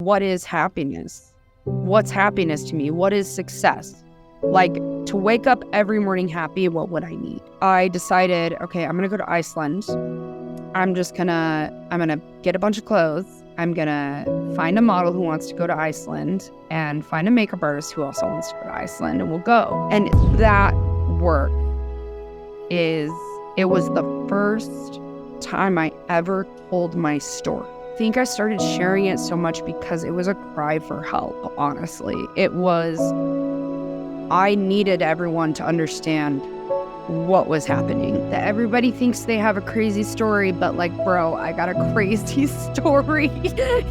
What is happiness? What's happiness to me? What is success? Like, to wake up every morning happy, what would I need? I decided, okay, I'm gonna go to Iceland. I'm gonna get a bunch of clothes. I'm gonna find a model who wants to go to Iceland and find a makeup artist who also wants to go to Iceland, and we'll go. And that work it was the first time I ever told my story. I think I started sharing it so much because it was a cry for help, honestly. I needed everyone to understand what was happening. That everybody thinks they have a crazy story, but like, bro, I got a crazy story,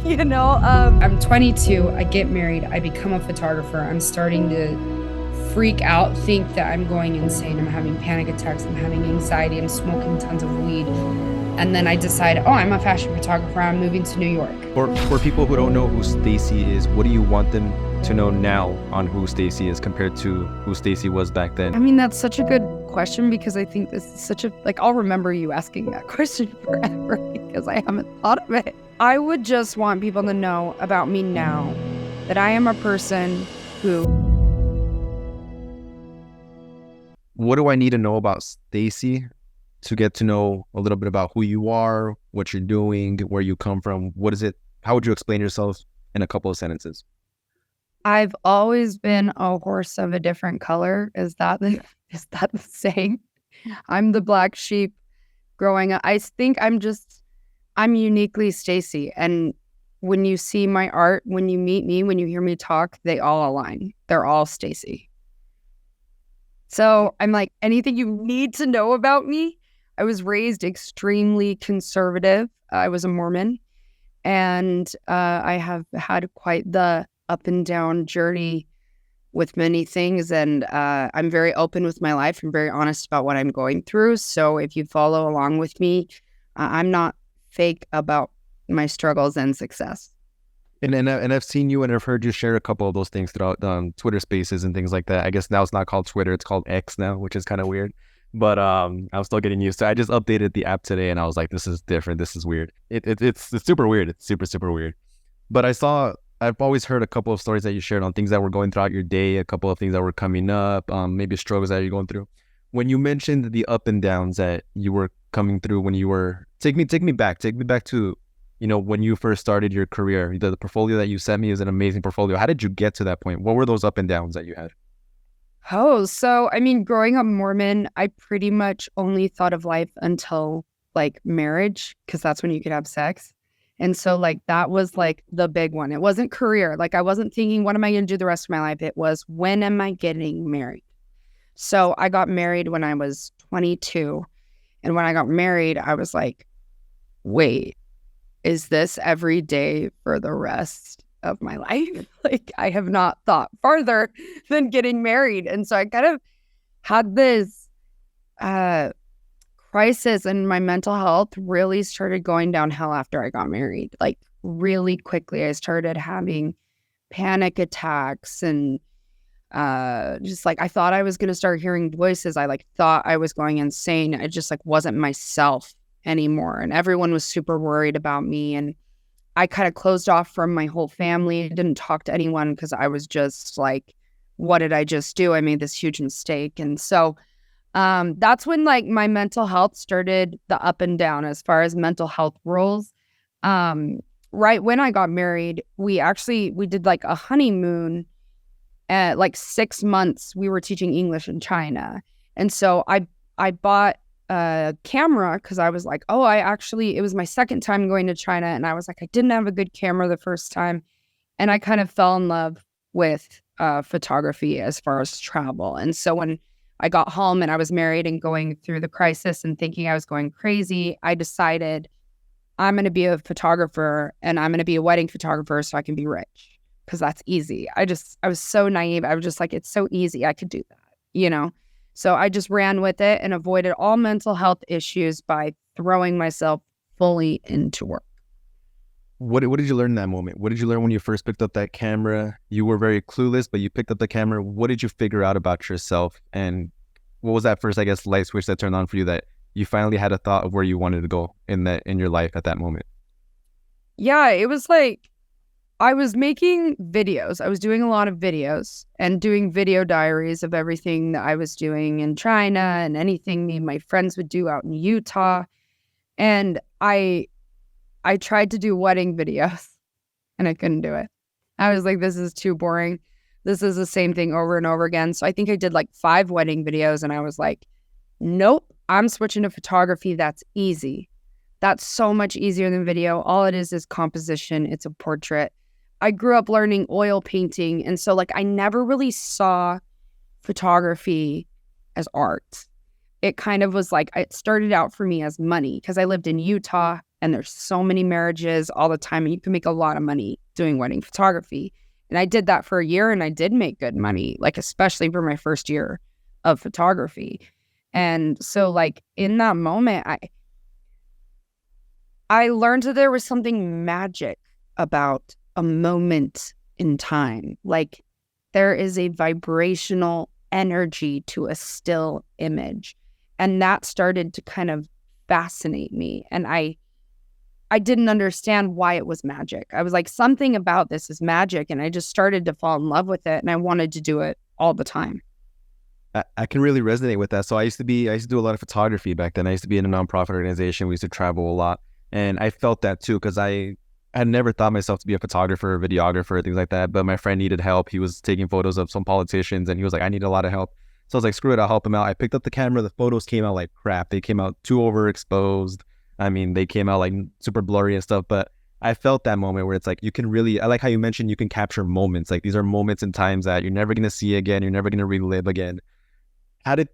you know? I'm 22, I get married, I become a photographer. I'm starting to freak out, think that I'm going insane. I'm having panic attacks, I'm having anxiety, I'm smoking tons of weed. And then I decide, I'm a fashion photographer, I'm moving to New York. For people who don't know who Stacie is, what do you want them to know now on who Stacie is compared to who Stacie was back then? I mean, that's such a good question because I think this is such a, I'll remember you asking that question forever because I haven't thought of it. I would just want people to know about me now, that I am a person who... What do I need to know about Stacie to get to know a little bit about who you are, what you're doing, where you come from? What is it? How would you explain yourself in a couple of sentences? I've always been a horse of a different color. Is that the saying? I'm the black sheep growing up. I think I'm uniquely Stacie. And when you see my art, when you meet me, when you hear me talk, they all align. They're all Stacie. So I'm like, anything you need to know about me. I was raised extremely conservative. I was a Mormon, and I have had quite the up and down journey with many things. And I'm very open with my life. I'm very honest about what I'm going through. So if you follow along with me, I'm not fake about my struggles and success. And I've seen you and I've heard you share a couple of those things throughout Twitter Spaces and things like that. I guess now it's not called Twitter, it's called X now, which is kind of weird. But I'm still getting used to it. I just updated the app today and I was like, this is different. This is weird. It's super weird. It's super, super weird. But I've always heard a couple of stories that you shared on things that were going throughout your day, a couple of things that were coming up, maybe struggles that you're going through. When you mentioned the up and downs that you were coming through when you were, take me back to, when you first started your career. The portfolio that you sent me is an amazing portfolio. How did you get to that point? What were those up and downs that you had? Oh, so, I mean, growing up Mormon, I pretty much only thought of life until, marriage, because that's when you could have sex. And so, that was, the big one. It wasn't career. I wasn't thinking, what am I going to do the rest of my life? It was, when am I getting married? So I got married when I was 22. And when I got married, I was like, wait, is this every day for the rest of my life? I have not thought farther than getting married. And so I kind of had this crisis, and my mental health really started going downhill after I got married. Really quickly, I started having panic attacks and I thought I was going to start hearing voices. I thought I was going insane. I just wasn't myself anymore. And everyone was super worried about me. And I kind of closed off from my whole family. Didn't talk to anyone because I was just what did I just do? I made this huge mistake. And so that's when my mental health started the up and down as far as mental health roles. Right when I got married, we did a honeymoon. At 6 months, we were teaching English in China. And so I bought a camera because I was like, it was my second time going to China. And I was like, I didn't have a good camera the first time. And I kind of fell in love with photography as far as travel. And so when I got home and I was married and going through the crisis and thinking I was going crazy, I decided I'm going to be a photographer and I'm going to be a wedding photographer so I can be rich. Because that's easy. I was so naive. I was just like, it's so easy. I could do that, So I just ran with it and avoided all mental health issues by throwing myself fully into work. What did you learn in that moment? What did you learn when you first picked up that camera? You were very clueless, but you picked up the camera. What did you figure out about yourself? And what was that first, light switch that turned on for you that you finally had a thought of where you wanted to go in your life at that moment? Yeah, it was I was making videos. I was doing a lot of videos and doing video diaries of everything that I was doing in China and anything me and my friends would do out in Utah. And I tried to do wedding videos and I couldn't do it. I was like, this is too boring. This is the same thing over and over again. So I think I did like 5 wedding videos and I was like, nope, I'm switching to photography. That's easy. That's so much easier than video. All it is composition. It's a portrait. I grew up learning oil painting. And so like I never really saw photography as art. It kind of was like, it started out for me as money because I lived in Utah and there's so many marriages all the time and you can make a lot of money doing wedding photography. And I did that for a year and I did make good money, like especially for my first year of photography. And so like in that moment, I learned that there was something magic about a moment in time. Like there is a vibrational energy to a still image. And that started to kind of fascinate me. And I didn't understand why it was magic. I was like, something about this is magic. And I just started to fall in love with it. And I wanted to do it all the time. I can really resonate with that. So I used to do a lot of photography back then. I used to be in a nonprofit organization. We used to travel a lot. And I felt that too, because I had never thought myself to be a photographer, or videographer, things like that. But my friend needed help. He was taking photos of some politicians and he was like, I need a lot of help. So I was like, screw it, I'll help him out. I picked up the camera. The photos came out like crap. They came out too overexposed. I mean, they came out like super blurry and stuff. But I felt that moment where it's like, you can really, I like how you mentioned you can capture moments. Like these are moments in times that you're never going to see again. You're never going to relive again. How did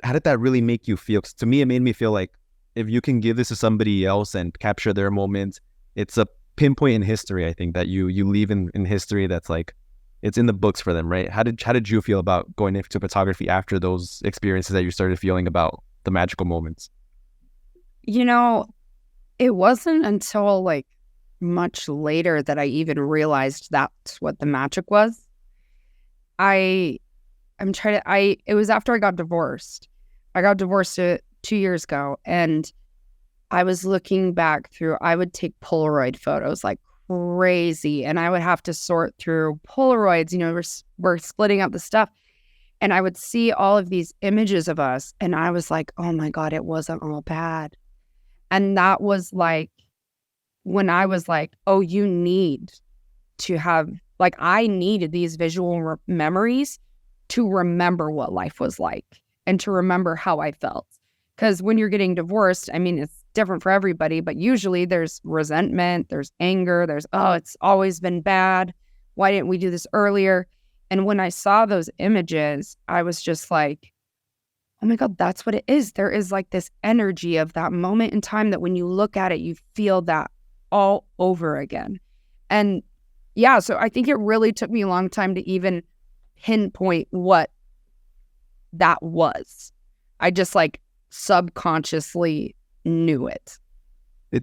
that really make you feel? 'Cause to me, it made me feel like if you can give this to somebody else and capture their moments, it's a pinpoint in history. I think that you leave in history that's like, it's in the books for them, right? How did you feel about going into photography after those experiences that you started feeling about the magical moments? You know, it wasn't until like much later that I even realized that's what the magic was. It was after I got divorced. I got divorced 2 years ago and I was looking back through, I would take Polaroid photos like crazy and I would have to sort through Polaroids, we're splitting up the stuff. And I would see all of these images of us and I was like, oh my God, it wasn't all bad. And that was like, when I was like, oh, you need to have, like, I needed these visual memories to remember what life was like and to remember how I felt. Because when you're getting divorced, I mean, it's different for everybody, but usually there's resentment, there's anger, it's always been bad. Why didn't we do this earlier? And when I saw those images, I was just like, oh my God, that's what it is. There is like this energy of that moment in time that when you look at it, you feel that all over again. And yeah, so I think it really took me a long time to even pinpoint what that was. I just like subconsciously knew it.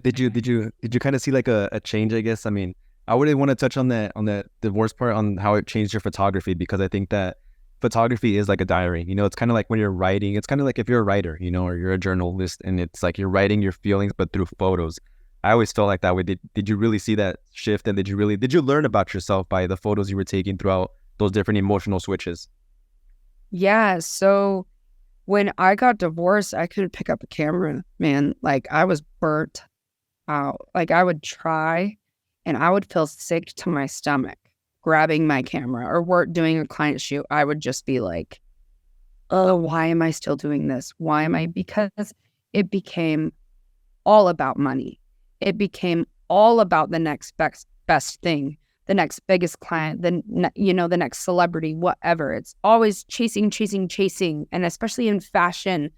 Did you kind of see like a change, I guess? I mean, I wouldn't want to touch on that divorce part, on how it changed your photography, because I think that photography is like a diary. It's kind of like when you're writing, it's kind of like if you're a writer, or you're a journalist, and it's like you're writing your feelings, but through photos. I always felt like that way. Did you really see that shift? And did you learn about yourself by the photos you were taking throughout those different emotional switches? Yeah. So when I got divorced, I couldn't pick up a camera, man. Like I was burnt out. Like I would try and I would feel sick to my stomach grabbing my camera or doing a client shoot. I would just be like, oh, why am I still doing this? Why am I? Because it became all about money. It became all about the next best thing, the next biggest client, the next celebrity, whatever. It's always chasing. And especially in fashion,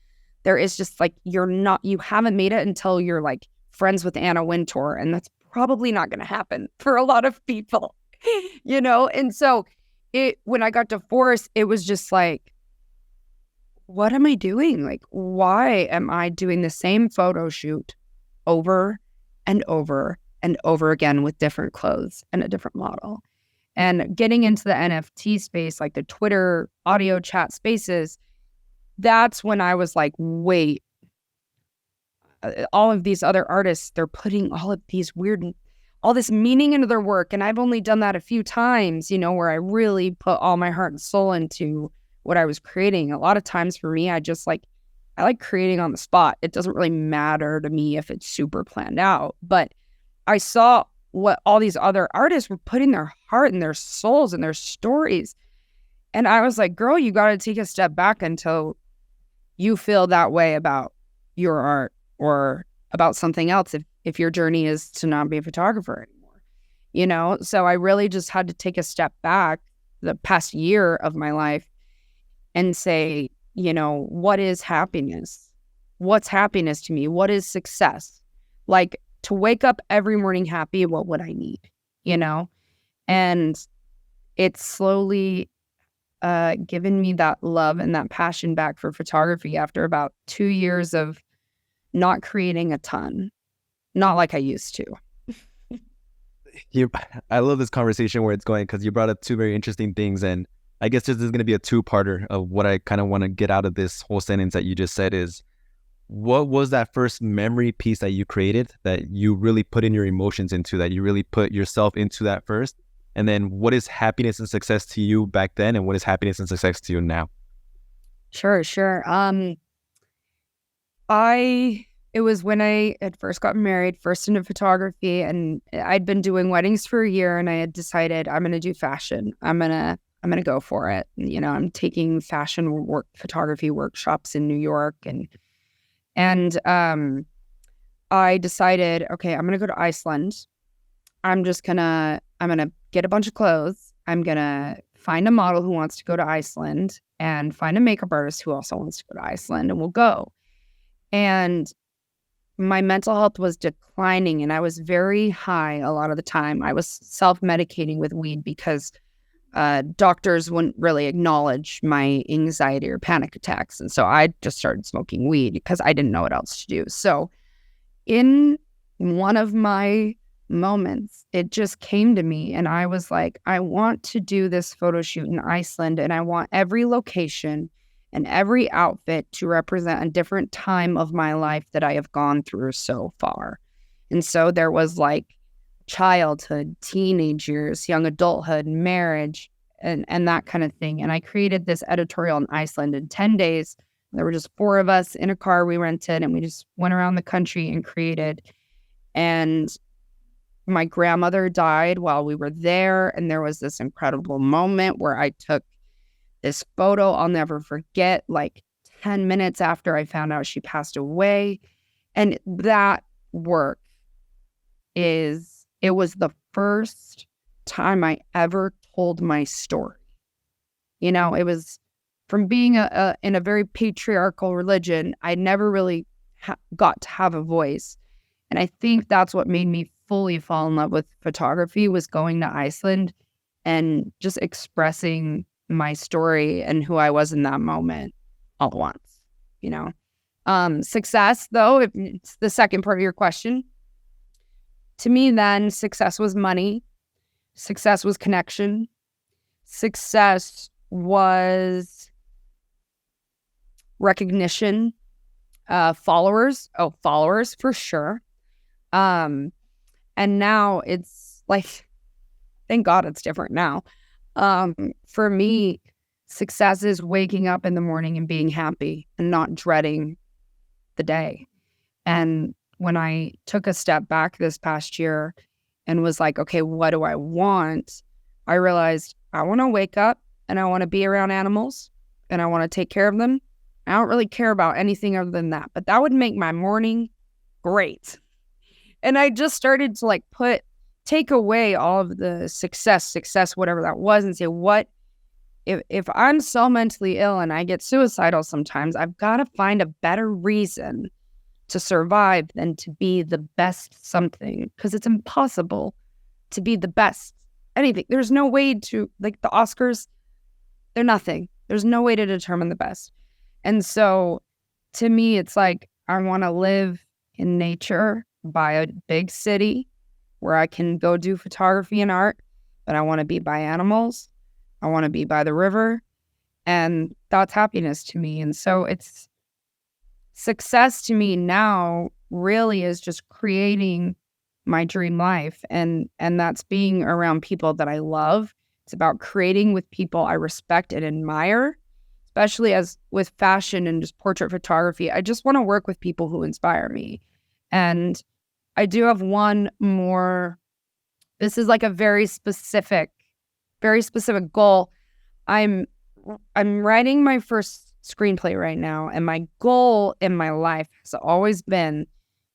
there is just like, you haven't made it until you're like friends with Anna Wintour. And that's probably not going to happen for a lot of people, And so when I got divorced, it was just like, what am I doing? Like, why am I doing the same photo shoot over and over and over again with different clothes and a different model? And getting into the NFT space, like the Twitter audio chat spaces, that's when I was like, wait, all of these other artists, they're putting all of all this meaning into their work. And I've only done that a few times, you know, where I really put all my heart and soul into what I was creating. A lot of times for me, I like creating on the spot. It doesn't really matter to me if it's super planned out. But I saw what all these other artists were putting their heart and their souls and their stories. And I was like, girl, you got to take a step back until you feel that way about your art or about something else. If your journey is to not be a photographer anymore, you know? So I really just had to take a step back the past year of my life and say, you know, what is happiness? What's happiness to me? What is success? Like, to wake up every morning happy, what would I need? You know? And it's slowly given me that love and that passion back for photography after about 2 years of not creating a ton. Not like I used to. I love this conversation where it's going, because you brought up two very interesting things. And I guess this is going to be a two-parter of what I kind of want to get out of this whole sentence that you just said is, what was that first memory piece that you created that you really put in your emotions into, that you really put yourself into that first? And then what is happiness and success to you back then? And what is happiness and success to you now? Sure. It was when I had first gotten married, first into photography, and I'd been doing weddings for a year, and I had decided I'm going to do fashion. I'm going to go for it. You know, I'm taking photography workshops in New York, and I decided, okay, I'm going to go to Iceland. I'm going to get a bunch of clothes. I'm going to find a model who wants to go to Iceland and find a makeup artist who also wants to go to Iceland, and we'll go. And my mental health was declining, and I was very high a lot of the time. I was self-medicating with weed because doctors wouldn't really acknowledge my anxiety or panic attacks. And so I just started smoking weed because I didn't know what else to do. So in one of my moments, it just came to me, and I was like, I want to do this photo shoot in Iceland, and I want every location and every outfit to represent a different time of my life that I have gone through so far. And so there was like childhood, teenage years, young adulthood, marriage, and that kind of thing. And I created this editorial in Iceland in 10 days. There were just 4 of us in a car we rented, and we just went around the country and created. And my grandmother died while we were there, and there was this incredible moment where I took this photo I'll never forget, like 10 minutes after I found out she passed away. And that work it was the first time I ever told my story. You know, it was from being in a very patriarchal religion, I never really got to have a voice. And I think that's what made me fully fall in love with photography, was going to Iceland and just expressing my story and who I was in that moment all at once, you know. Success, though, if it's the second part of your question, to me then, success was money. Success was connection. Success was recognition. Followers for sure. And now it's like, thank God it's different now. For me, success is waking up in the morning and being happy and not dreading the day. And when I took a step back this past year and was like, okay, what do I want? I realized I want to wake up and I want to be around animals and I want to take care of them. I don't really care about anything other than that, but that would make my morning great. And I just started to take away all of the success, whatever that was, and say, what, if I'm so mentally ill and I get suicidal sometimes, I've got to find a better reason to survive than to be the best something, because it's impossible to be the best anything. There's no way to, like the Oscars, they're nothing. There's no way to determine the best. And so to me, it's like, I want to live in nature by a big city where I can go do photography and art, but I want to be by animals. I want to be by the river, and that's happiness to me. And so it's success to me now really is just creating my dream life. And that's being around people that I love. It's about creating with people I respect and admire, especially as with fashion and just portrait photography. I just want to work with people who inspire me. And I do have one more. This is like a very specific goal. I'm writing my first screenplay right now, and my goal in my life has always been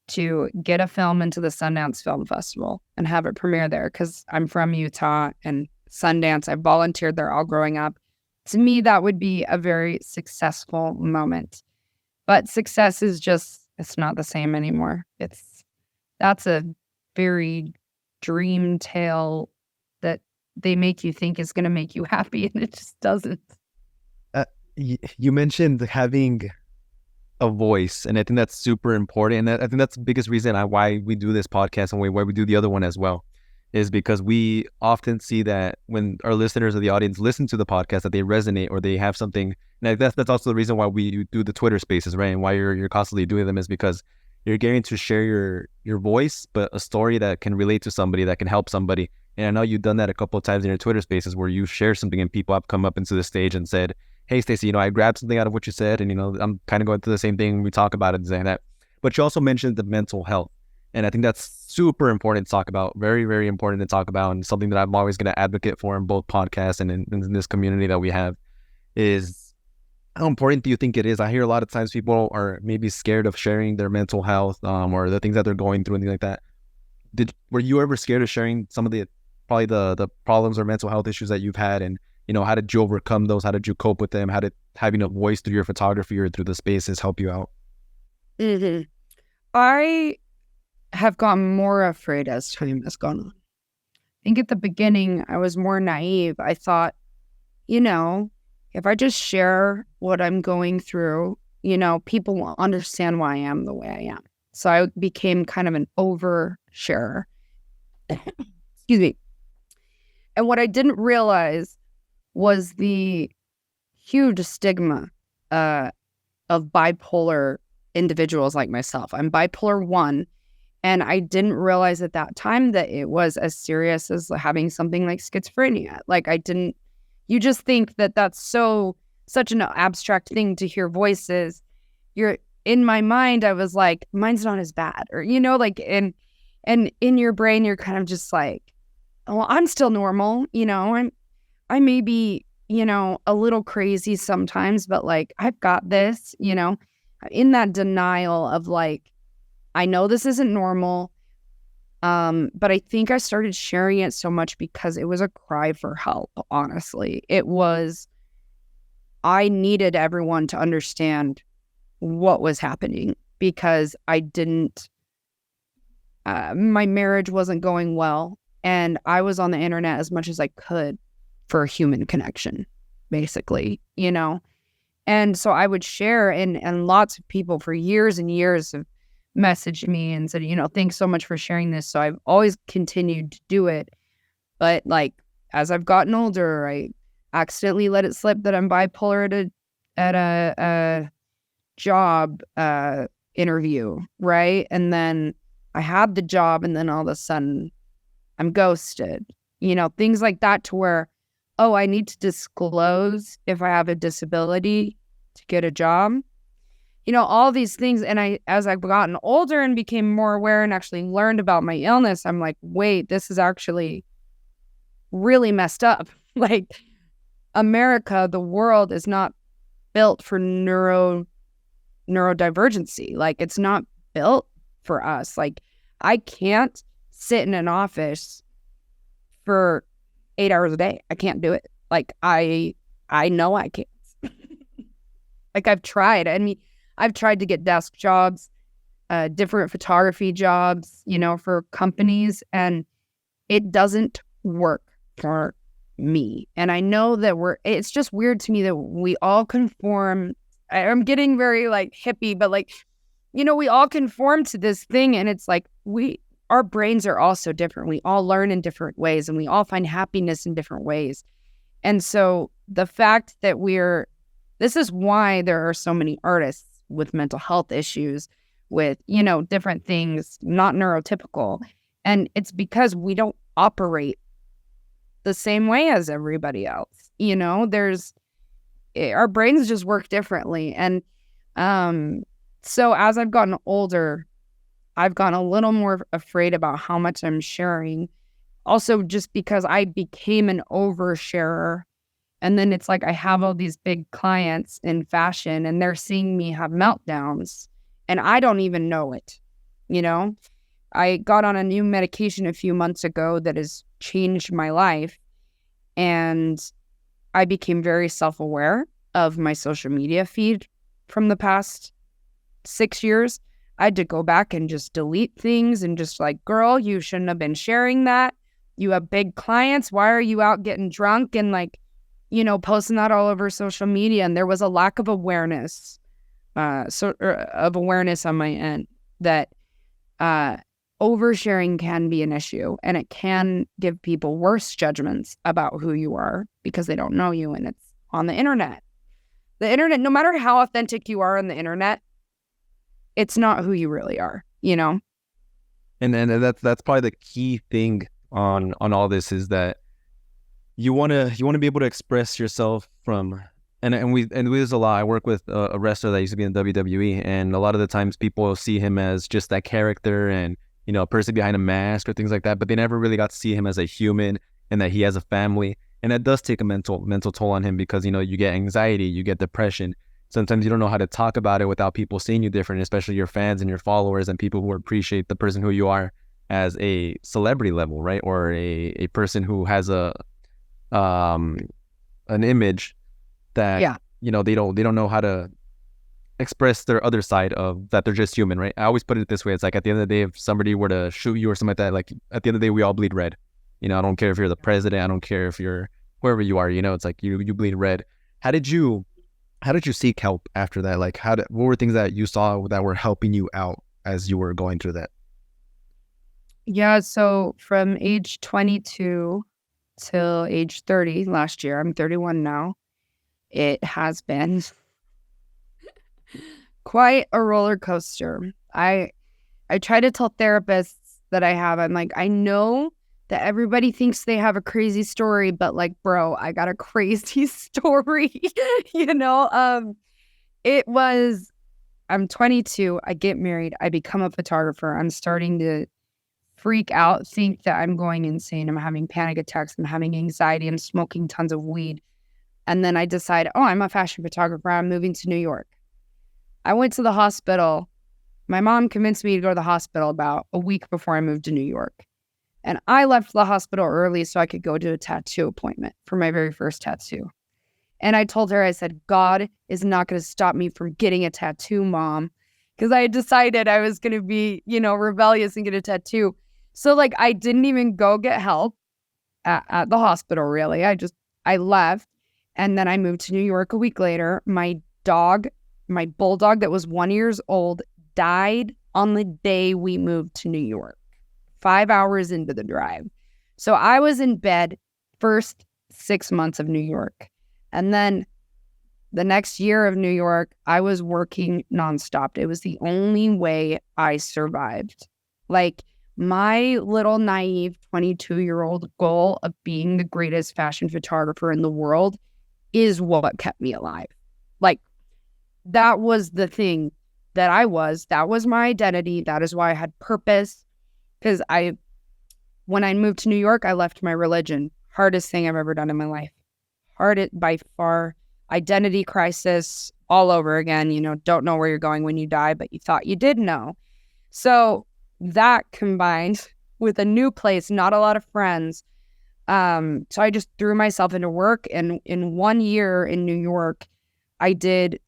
to get a film into the Sundance Film Festival and have it premiere there, because I'm from Utah, and Sundance, I volunteered there all growing up. To me, that would be a very successful moment. But success is just, it's not the same anymore. That's a very dream tale that they make you think is going to make you happy, and it just doesn't. You mentioned having a voice, and I think that's super important. And I think that's the biggest reason why we do this podcast and why we do the other one as well, is because we often see that when our listeners or the audience listen to the podcast, that they resonate or they have something. And that's also the reason why we do the Twitter Spaces, right? And why you're constantly doing them, is because you're getting to share your voice, but a story that can relate to somebody, that can help somebody. And I know you've done that a couple of times in your Twitter Spaces, where you share something and people have come up into the stage and said, "Hey, Stacie, I grabbed something out of what you said, and I'm kind of going through the same thing. We talk about it and saying that." But you also mentioned the mental health, and I think that's super important to talk about. Very, very important to talk about, and something that I'm always going to advocate for in both podcasts and in this community that we have. Is how important do you think it is? I hear a lot of times people are maybe scared of sharing their mental health, or the things that they're going through and things like that. Were you ever scared of sharing some of the problems or mental health issues that you've had, and how did you overcome those? How did you cope with them? How did having a voice through your photography or through the spaces help you out? Mm-hmm. I have gotten more afraid as time has gone on. I think at the beginning, I was more naive. I thought, if I just share what I'm going through, people will understand why I am the way I am. So I became kind of an oversharer. Excuse me. And what I didn't realize was the huge stigma of bipolar individuals like myself. I'm bipolar 1, and I didn't realize at that time that it was as serious as having something like schizophrenia. You just think that that's such an abstract thing to hear voices. In my mind, I was like, mine's not as bad, or and in your brain, you're kind of just like, oh, I'm still normal, I may be, a little crazy sometimes, but I've got this, in that denial of I know this isn't normal. But I think I started sharing it so much because it was a cry for help, honestly. I needed everyone to understand what was happening, because my marriage wasn't going well, and I was on the internet as much as I could for a human connection, basically, And so I would share, and lots of people for years and years have messaged me and said, thanks so much for sharing this. So I've always continued to do it. But as I've gotten older, I accidentally let it slip that I'm bipolar at a job interview, right? And then I had the job, and then all of a sudden I'm ghosted, things like that, to where, oh, I need to disclose if I have a disability to get a job. All these things. And as I've gotten older and became more aware and actually learned about my illness, I'm like, wait, this is actually really messed up. America, the world, is not built for neurodivergency. It's not built for us. I can't sit in an office for 8 hours a day. I can't do it. I know I can't. I've tried. I've tried to get desk jobs, different photography jobs, for companies, and it doesn't work for me. And I know that it's just weird to me that we all conform. I'm getting very hippie, but we all conform to this thing, and it's our brains are all so different. We all learn in different ways, and we all find happiness in different ways. And so the fact that this is why there are so many artists with mental health issues, with, different things, not neurotypical, And it's because we don't operate the same way as everybody else. You know, our brains just work differently. And so as I've gotten older, I've gotten a little more afraid about how much I'm sharing. Also, just because I became an oversharer. And then it's like I have all these big clients in fashion and they're seeing me have meltdowns and I don't even know it. You know, I got on a new medication a few months ago that has changed my life. And I became very self-aware of my social media feed from the past 6 years. I had to go back and just delete things and just like, girl, you shouldn't have been sharing that. You have big clients. Why are you out getting drunk and like, you know, posting that all over social media? And there was a lack of awareness, of awareness on my end that oversharing can be an issue and it can give people worse judgments about who you are because they don't know you and it's on the internet. The internet, no matter how authentic you are on the internet, it's not who you really are, you know? And that's probably the key thing on all this is that you want to be able to express yourself from and we there's a lot. I work with a wrestler that used to be in WWE, and a lot of the times people see him as just that character and, you know, a person behind a mask or things like that, but they never really got to see him as a human and that he has a family. And that does take a mental toll on him because, you know, you get anxiety, you get depression. Sometimes you don't know how to talk about it without people seeing you different, especially your fans and your followers and people who appreciate the person who you are as a celebrity level, right? Or a person who has an image that, you know, they don't know how to express their other side of that they're just human, right? I always put it this way. It's like at the end of the day, if somebody were to shoot you or something like that, like at the end of the day, we all bleed red. You know, I don't care if you're the president. I don't care if you're whoever you are, you know, it's like you bleed red. How did you seek help after that? Like what were things that you saw that were helping you out as you were going through that? Yeah. So from age 22 till age 30 last year, I'm 31 now. It has been quite a roller coaster. I try to tell therapists that I'm like, I know that everybody thinks they have a crazy story, but like, bro, I got a crazy story. You know, I'm 22, I get married, I become a photographer. I'm starting to freak out, think that I'm going insane. I'm having panic attacks. I'm having anxiety. I'm smoking tons of weed. And then I decide, oh, I'm a fashion photographer. I'm moving to New York. I went to the hospital. My mom convinced me to go to the hospital about a week before I moved to New York. And I left the hospital early so I could go to a tattoo appointment for my very first tattoo. And I told her, I said, God is not going to stop me from getting a tattoo, Mom. Because I had decided I was going to be, you know, rebellious and get a tattoo. So like I didn't even go get help at the hospital, really. I left. And then I moved to New York a week later. My bulldog that was 1 year old, died on the day we moved to New York, 5 hours into the drive. So I was in bed first 6 months of New York. And then the next year of New York, I was working nonstop. It was the only way I survived. Like my little naive 22-year-old goal of being the greatest fashion photographer in the world is what kept me alive. Like that was the thing that was my identity. That is why I had purpose. Because when I moved to New York, I left my religion. Hardest thing I've ever done in my life. Hardest by far. Identity crisis all over again. You know, don't know where you're going when you die, but you thought you did know. So that combined with a new place, not a lot of friends. So I just threw myself into work. And in 1 year in New York, I did,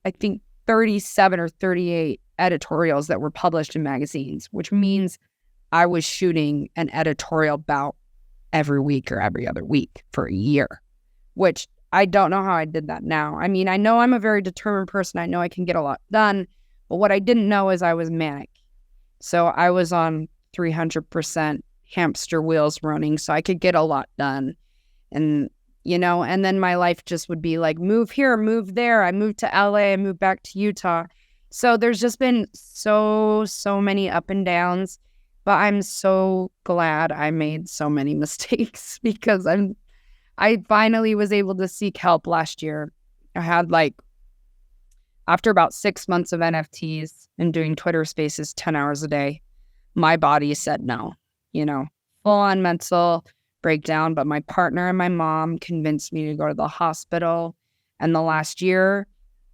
I think, 37 or 38 editorials that were published in magazines, which means I was shooting an editorial bout every week or every other week for a year, which I don't know how I did that now. I mean, I know I'm a very determined person. I know I can get a lot done, but what I didn't know is I was manic. So I was on 300% hamster wheels running so I could get a lot done. And, you know, and then my life just would be like, move here, move there. I moved to LA, I moved back to Utah. So there's just been so many up and downs. But I'm so glad I made so many mistakes because I finally was able to seek help last year. I had after about 6 months of NFTs and doing Twitter Spaces 10 hours a day, my body said no, full on mental breakdown. But my partner and my mom convinced me to go to the hospital. And the last year,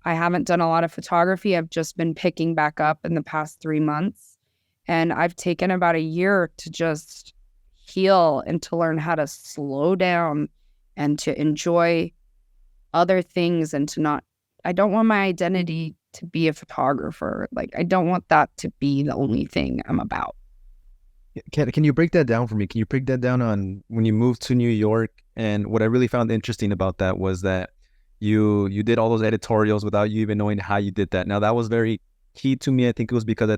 I haven't done a lot of photography. I've just been picking back up in the past 3 months. And I've taken about a year to just heal and to learn how to slow down and to enjoy other things and to not, I don't want my identity to be a photographer. I don't want that to be the only thing I'm about. Can you break that down for me? Can you break that down on when you moved to New York? And what I really found interesting about that was that you did all those editorials without you even knowing how you did that. Now, that was very key to me. I think it was because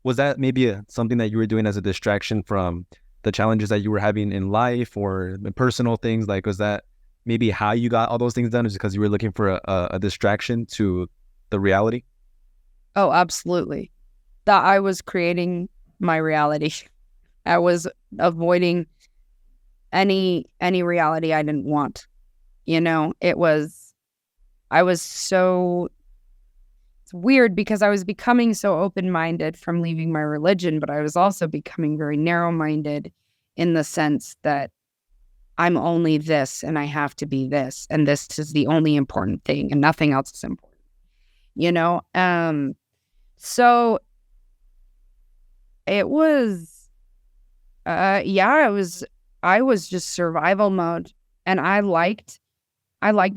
was that maybe something that you were doing as a distraction from the challenges that you were having in life or the personal things? Was that maybe how you got all those things done, is because you were looking for a distraction to the reality? Oh, absolutely. That I was creating my reality. I was avoiding any reality I didn't want. It's weird because I was becoming so open-minded from leaving my religion, but I was also becoming very narrow-minded in the sense that I'm only this and I have to be this, and this is the only important thing and nothing else is important. So it was, I was just survival mode, and I like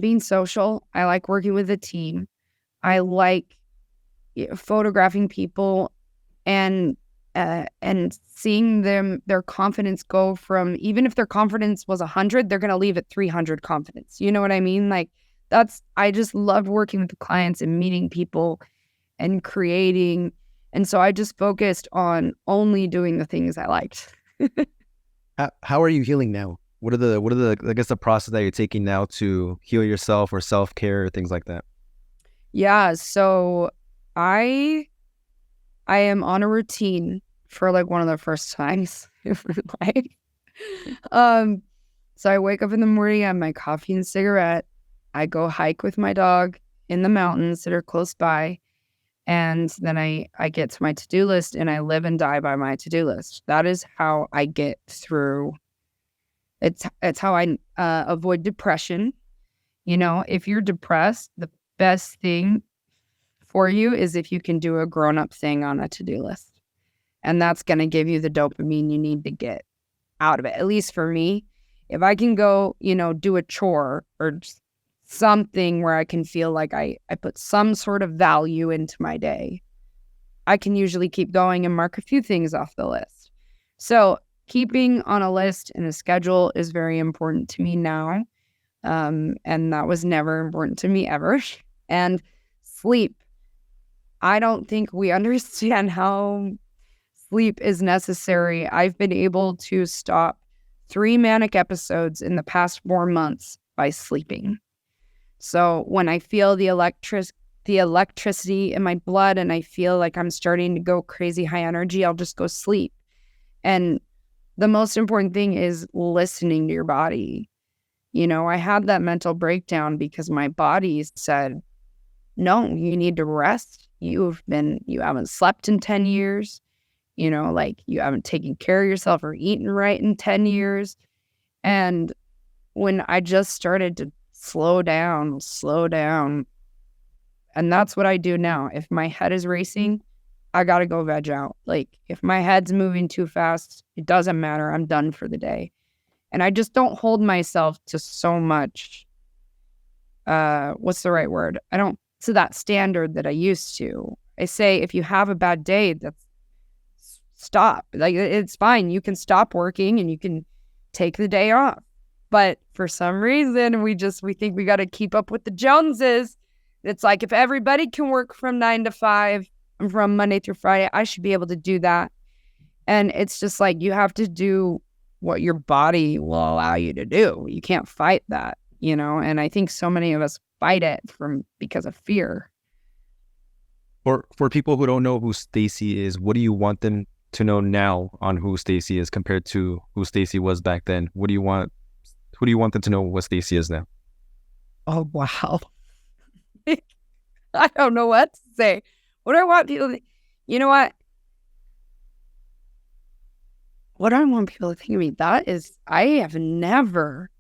being social. I like working with a team. I like photographing people and seeing their confidence go from, even if their confidence was 100, they're going to leave at 300 confidence. You know what I mean? I just loved working with the clients and meeting people and creating. And so I just focused on only doing the things I liked. How are you healing now? What are the I guess the process that you're taking now to heal yourself or self-care or things like that? Yeah, so I am on a routine for one of the first times in my life. So I wake up in the morning, I have my coffee and cigarette. I go hike with my dog in the mountains that are close by. And then I get to my to-do list and I live and die by my to-do list. That is how I get through. It's how I avoid depression. If you're depressed, the best thing for you is if you can do a grown-up thing on a to-do list. And that's going to give you the dopamine you need to get out of it. At least for me, if I can go, do a chore or something where I can feel like I put some sort of value into my day, I can usually keep going and mark a few things off the list. So keeping on a list and a schedule is very important to me now. And that was never important to me ever. And sleep. I don't think we understand how sleep is necessary. I've been able to stop 3 manic episodes in the past 4 months by sleeping. So when I feel the electricity in my blood and I feel like I'm starting to go crazy high energy, I'll just go sleep. And the most important thing is listening to your body. I had that mental breakdown because my body said, no, you need to rest. You haven't slept in 10 years. You haven't taken care of yourself or eaten right in 10 years. And when I just started to slow down, and that's what I do now. If my head is racing, I got to go veg out. If my head's moving too fast, it doesn't matter. I'm done for the day. And I just don't hold myself to so much, what's the right word? I don't, to that standard that I used to. I say, if you have a bad day, stop. It's fine. You can stop working and you can take the day off. But for some reason, we think we got to keep up with the Joneses. It's like, if everybody can work from 9 to 5 from Monday through Friday, I should be able to do that. And it's just you have to do what your body will allow you to do. You can't fight that, and I think so many of us fight it because of fear. For people who don't know who Stacie is, what do you want them to know now on who Stacie is compared to who Stacie was back then? What do you want? Who do you want them to know what Stacie is now? Oh, wow. I don't know what to say. What do I want people to, you know what? What do I want people to think of me? That is, I have never.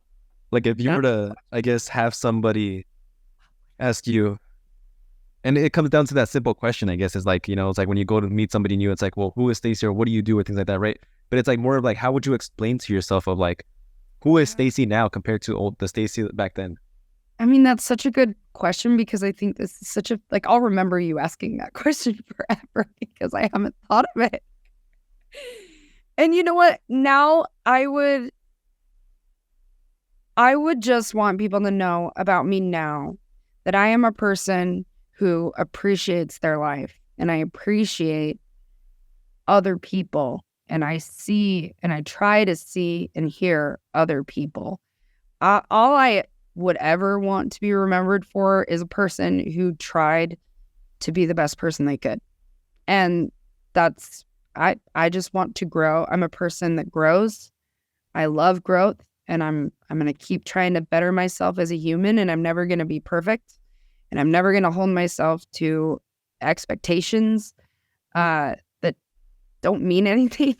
Like if you were to, I guess, have somebody ask you, and it comes down to that simple question, I guess, is like, it's like when you go to meet somebody new, it's like, well, who is Stacie or what do you do or things like that, right? But it's like more of like, how would you explain to yourself of like, who is Stacie now compared to the Stacie back then? I mean, that's such a good question because I think this is such a, like, I'll remember you asking that question forever because I haven't thought of it. And you know what? Now I would just want people to know about me now that I am a person who appreciates their life and I appreciate other people and I see and I try to see and hear other people. All I would ever want to be remembered for is a person who tried to be the best person they could. And that's, I just want to grow. I'm a person that grows. I love growth and I'm going to keep trying to better myself as a human and I'm never going to be perfect and I'm never going to hold myself to expectations that don't mean anything.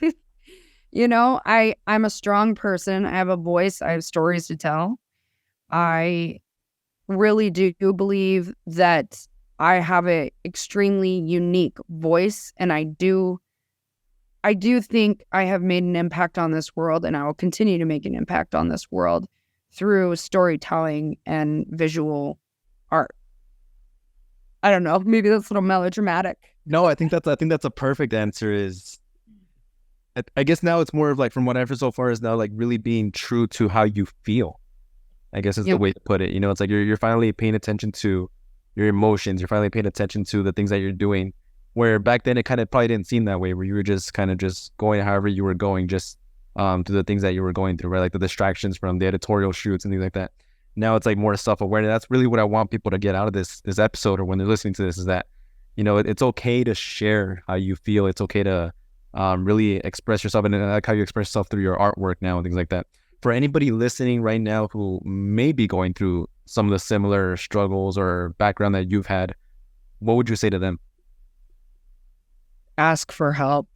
I'm a strong person. I have a voice. I have stories to tell. I really do believe that I have an extremely unique voice and I do think I have made an impact on this world and I will continue to make an impact on this world through storytelling and visual art. I don't know, maybe that's a little melodramatic. No, I think that's a perfect answer is, I guess now it's more of like, from what I've heard so far is now like really being true to how you feel, I guess is the way to put it. It's like you're finally paying attention to your emotions. You're finally paying attention to the things that you're doing. Where back then it kind of probably didn't seem that way, where you were just kind of just going however you were going, just to the things that you were going through, right? Like the distractions from the editorial shoots and things like that. Now it's like more self-awareness. That's really what I want people to get out of this episode or when they're listening to this is that, it's okay to share how you feel. It's okay to really express yourself and like how you express yourself through your artwork now and things like that. For anybody listening right now who may be going through some of the similar struggles or background that you've had, what would you say to them? Ask for help.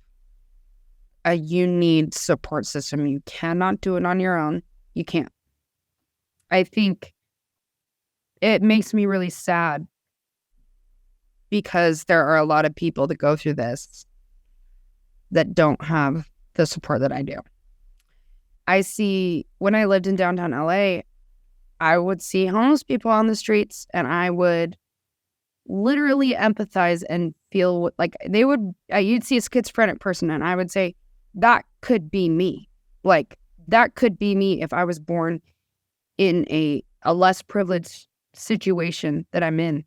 You need support system. You cannot do it on your own. You can't. I think it makes me really sad because there are a lot of people that go through this that don't have the support that I do. I see when I lived in downtown LA, I would see homeless people on the streets and I would literally empathize and feel like you'd see a schizophrenic person and I would say, that could be me. Like, that could be me if I was born in a less privileged situation that I'm in.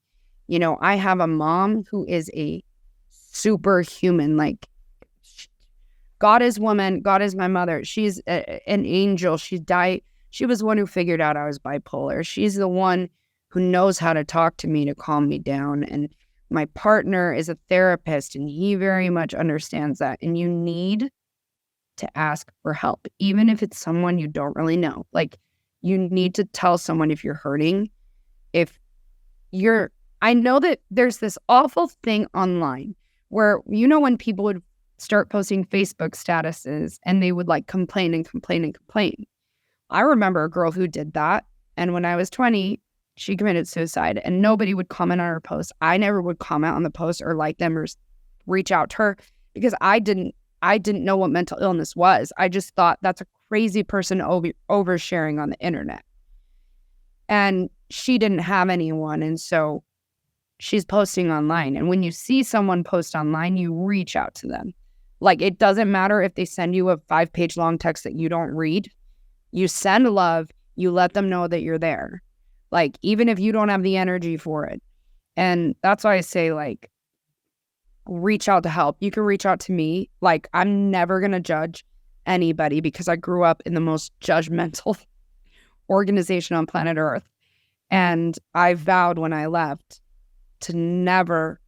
I have a mom who is a superhuman. Like, God is woman. God is my mother. She's an angel. She was the one who figured out I was bipolar. She's the one who knows how to talk to me to calm me down. And my partner is a therapist and he very much understands that. And you need to ask for help, even if it's someone you don't really know. Like, you need to tell someone if you're hurting. I know that there's this awful thing online where, when people would start posting Facebook statuses and they would like complain and complain and complain. I remember a girl who did that. And when I was 20, she committed suicide and nobody would comment on her post. I never would comment on the post or like them or reach out to her because I didn't know what mental illness was. I just thought that's a crazy person oversharing on the internet. And she didn't have anyone. And so she's posting online. And when you see someone post online, you reach out to them. Like, it doesn't matter if they send you a 5-page long text that you don't read. You send love, you let them know that you're there. Like, even if you don't have the energy for it. And that's why I say, like, reach out to help. You can reach out to me. Like, I'm never going to judge anybody because I grew up in the most judgmental organization on planet Earth. And I vowed when I left to never,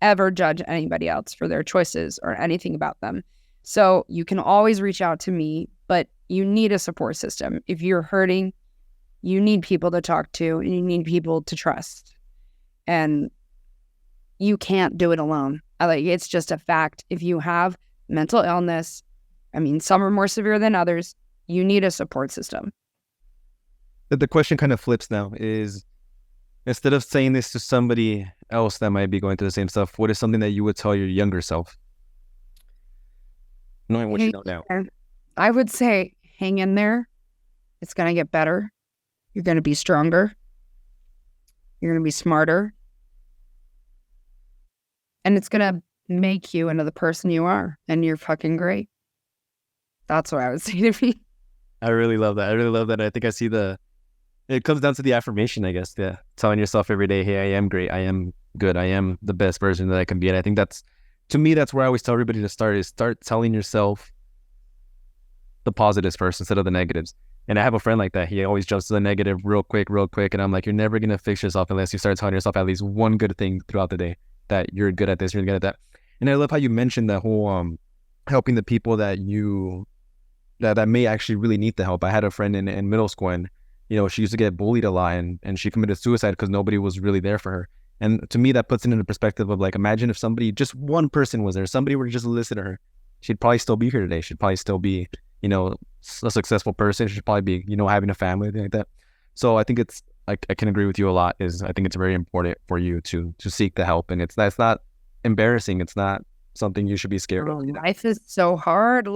ever judge anybody else for their choices or anything about them. So you can always reach out to me, but you need a support system. If you're hurting, you need people to talk to and you need people to trust. And you can't do it alone. It's just a fact. If you have mental illness, I mean, some are more severe than others, you need a support system. The question kind of flips now is, instead of saying this to somebody else that might be going through the same stuff, what is something that you would tell your younger self? Knowing what you know now. I would say, hang in there. It's going to get better. You're going to be stronger. You're going to be smarter. And it's going to make you into the person you are. And you're fucking great. That's what I would say to me. I really love that. I really love that. I think I see it comes down to the affirmation, I guess. Yeah. Telling yourself every day, hey, I am great. I am good. I am the best version that I can be. And I think to me, that's where I always tell everybody to start telling yourself the positives first instead of the negatives. And I have a friend like that. He always jumps to the negative real quick. And I'm like, you're never going to fix yourself unless you start telling yourself at least one good thing throughout the day, that you're good at this, you're good at that. And I love how you mentioned that whole helping the people that that may actually really need the help. I had a friend in middle school, and she used to get bullied a lot, and she committed suicide because nobody was really there for her. And to me, that puts it into perspective of, like, imagine if somebody, just one person was there, somebody were to just listen to her, she'd probably still be here today. She'd probably still be, a successful person. She'd probably be, having a family, anything like that. So I think it's, I can agree with you a lot, I think it's very important for you to seek the help. And that's not embarrassing. It's not something you should be scared of. Life is so hard.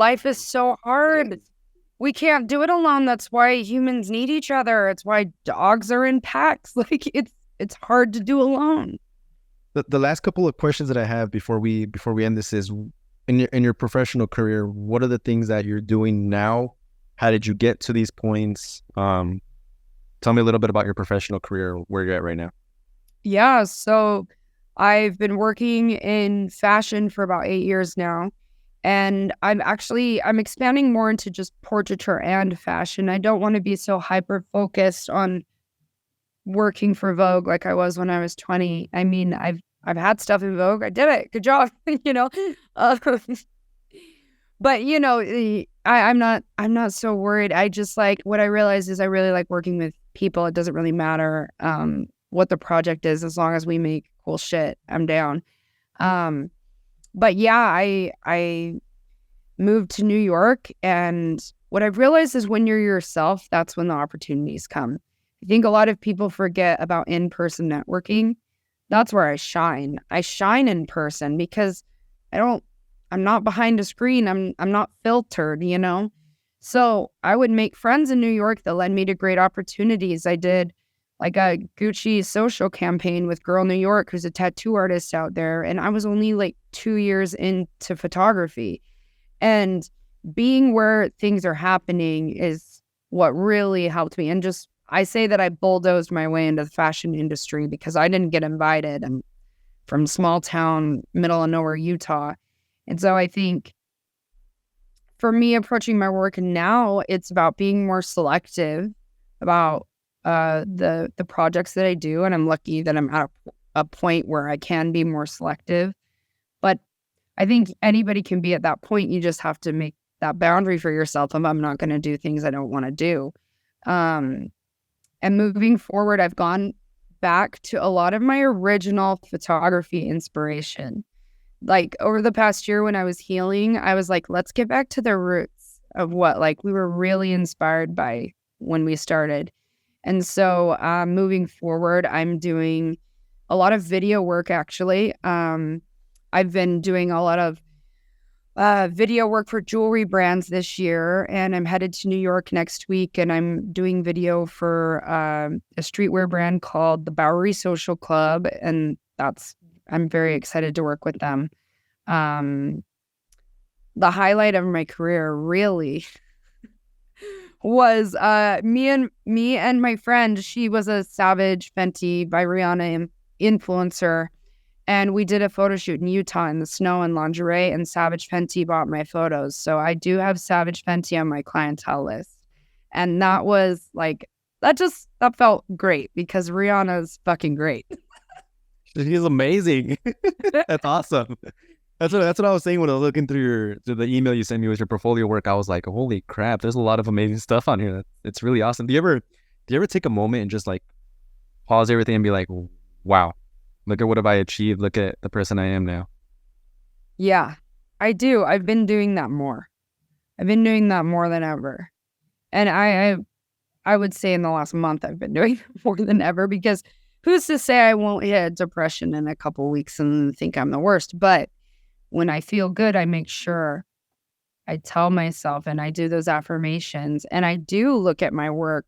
We can't do it alone. That's why humans need each other. It's why dogs are in packs. Like, it's hard to do alone. The last couple of questions that I have before we end this is, in your professional career, what are the things that you're doing now? How did you get to these points? Tell me a little bit about your professional career, where you're at right now. Yeah, so I've been working in fashion for about 8 years now. And I'm expanding more into just portraiture and fashion. I don't want to be so hyper focused on working for Vogue like I was when I was 20. I mean, I've had stuff in Vogue. I did it. Good job. But I'm not so worried. I just what I realized is I really like working with people. It doesn't really matter what the project is, as long as we make cool shit. I'm down. But yeah, I moved to New York, and what I've realized is when you're yourself, that's when the opportunities come. I think a lot of people forget about in-person networking. That's where I shine. I shine in person because I'm not behind a screen. I'm not filtered, So I would make friends in New York that led me to great opportunities. I did like a Gucci social campaign with Girl New York, who's a tattoo artist out there. And I was only 2 years into photography. And being where things are happening is what really helped me. And I say that I bulldozed my way into the fashion industry because I didn't get invited. I'm from small town, middle of nowhere, Utah. And so I think for me, approaching my work now, it's about being more selective about the projects that I do, and I'm lucky that I'm at a point where I can be more selective. But I think anybody can be at that point. You just have to make that boundary for yourself of, I'm not going to do things I don't want to do. And moving forward, I've gone back to a lot of my original photography inspiration. Over the past year when I was healing, I was like, let's get back to the roots of what we were really inspired by when we started. And so moving forward, I'm doing a lot of video work, actually. I've been doing a lot of video work for jewelry brands this year, and I'm headed to New York next week, and I'm doing video for a streetwear brand called the Bowery Social Club, and I'm very excited to work with them. The highlight of my career really was me and my friend. She was a Savage Fenty by Rihanna influencer, and we did a photo shoot in Utah in the snow in lingerie, and Savage Fenty bought my photos. So I do have Savage Fenty on my clientele list, and that was that felt great because Rihanna's fucking great. She's amazing. That's awesome. That's what I was saying when I was looking through the email you sent me with your portfolio work. I was like, holy crap, there's a lot of amazing stuff on here. It's really awesome. Do you ever take a moment and just like pause everything and be like, wow, look at what have I achieved? Look at the person I am now. Yeah, I do. I've been doing that more. I've been doing that more than ever. And I would say in the last month, I've been doing it more than ever, because who's to say I won't hit depression in a couple weeks and think I'm the worst? But when I feel good, I make sure I tell myself and I do those affirmations, and I do look at my work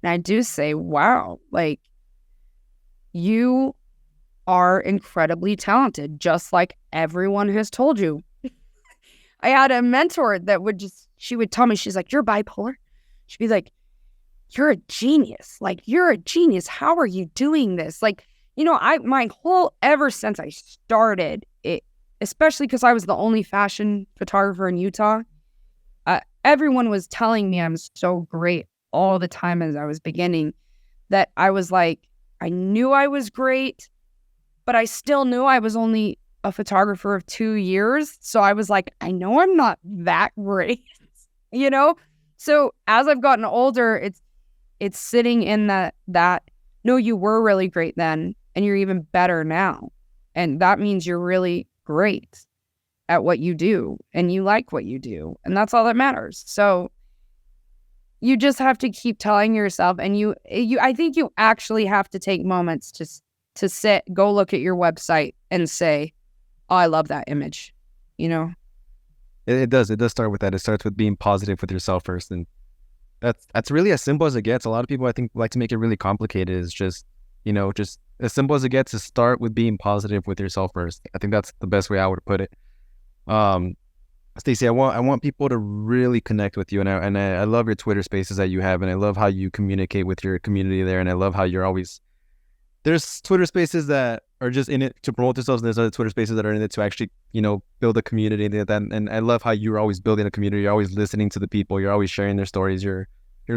and I do say, wow, like, you are incredibly talented, just like everyone has told you. I had a mentor that she would tell me, she's like, you're bipolar. She'd be like, you're a genius. Like, you're a genius. How are you doing this? Like, ever since I started it, especially because I was the only fashion photographer in Utah, everyone was telling me I'm so great all the time as I was beginning, that I was like, I knew I was great, but I still knew I was only a photographer of 2 years. So I was like, I know I'm not that great, So as I've gotten older, it's sitting in that, no, you were really great then, and you're even better now. And that means you're really great at what you do, and you like what you do. And that's all that matters. So you just have to keep telling yourself, and I think you actually have to take moments to sit, go look at your website and say, oh, I love that image, It does start with that. It starts with being positive with yourself first. And that's really as simple as it gets. A lot of people, I think, like to make it really complicated. Is just as simple as it gets, to start with being positive with yourself first. I think that's the best way I would put it. Stacie, I want people to really connect with you, and I love your Twitter spaces that you have, and I love how you communicate with your community there, and I love how you're always, there's Twitter spaces that are just in it to promote themselves, and there's other Twitter spaces that are in it to actually, build a community. And I love how you're always building a community. You're always listening to the people. You're always sharing their stories. You're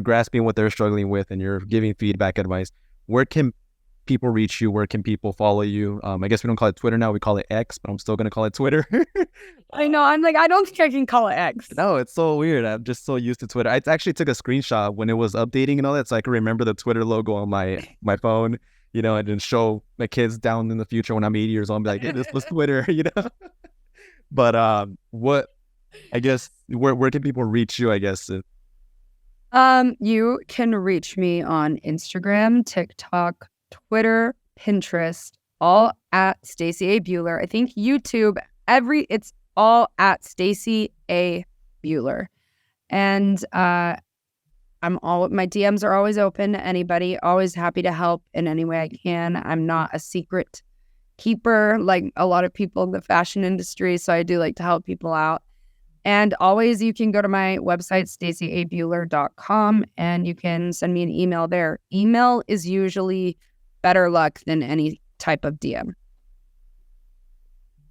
grasping what they're struggling with, and you're giving feedback, advice. Where can people reach you? Where can people follow you? I guess we don't call it Twitter now. We call it X, but I'm still going to call it Twitter. I know. I'm like, I don't think I can call it X. No, it's so weird. I'm just so used to Twitter. I actually took a screenshot when it was updating and all that, so I can remember the Twitter logo on my phone, and then show my kids down in the future when I'm 80 years old and be like, hey, this was Twitter, But where can people reach you, I guess? You can reach me on Instagram, TikTok, Twitter, Pinterest, all at Stacie A Buhler. I think YouTube, it's all at Stacie A Buhler. And my DMs are always open to anybody, always happy to help in any way I can. I'm not a secret keeper like a lot of people in the fashion industry, so I do like to help people out. And always, you can go to my website, stacieabuhler.com, and you can send me an email there. Email is usually better luck than any type of DM.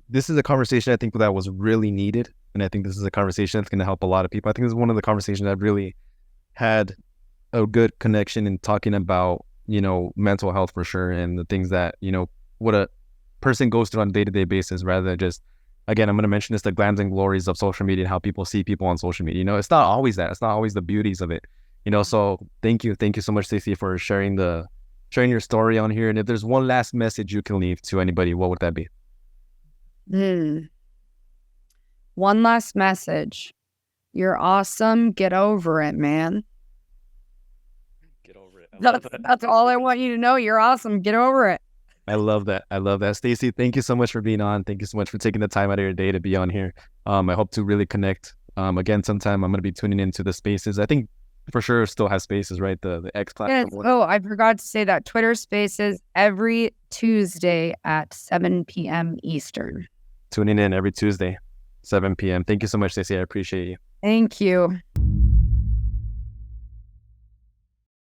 This is a conversation I think that was really needed. And I think this is a conversation that's going to help a lot of people. I think this is one of the conversations that really had a good connection in talking about, mental health for sure. And the things that, what a person goes through on a day-to-day basis, rather than just, again, I'm going to mention this, the glams and glories of social media and how people see people on social media. It's not always that. It's not always the beauties of it. So thank you so much, Stacie, for sharing your story on here. And if there's one last message you can leave to anybody, what would that be? One last message. You're awesome. Get over it, man. Get over it. That's all I want you to know. You're awesome. Get over it. I love that. Stacie, thank you so much for being on. Thank you so much for taking the time out of your day to be on here. I hope to really connect. Again, sometime I'm going to be tuning into the spaces. I think for sure still has spaces, right? The X platform. Yes. Oh, I forgot to say that. Twitter spaces every Tuesday at 7 p.m. Eastern. Tuning in every Tuesday, 7 p.m. Thank you so much, Stacie. I appreciate you. Thank you.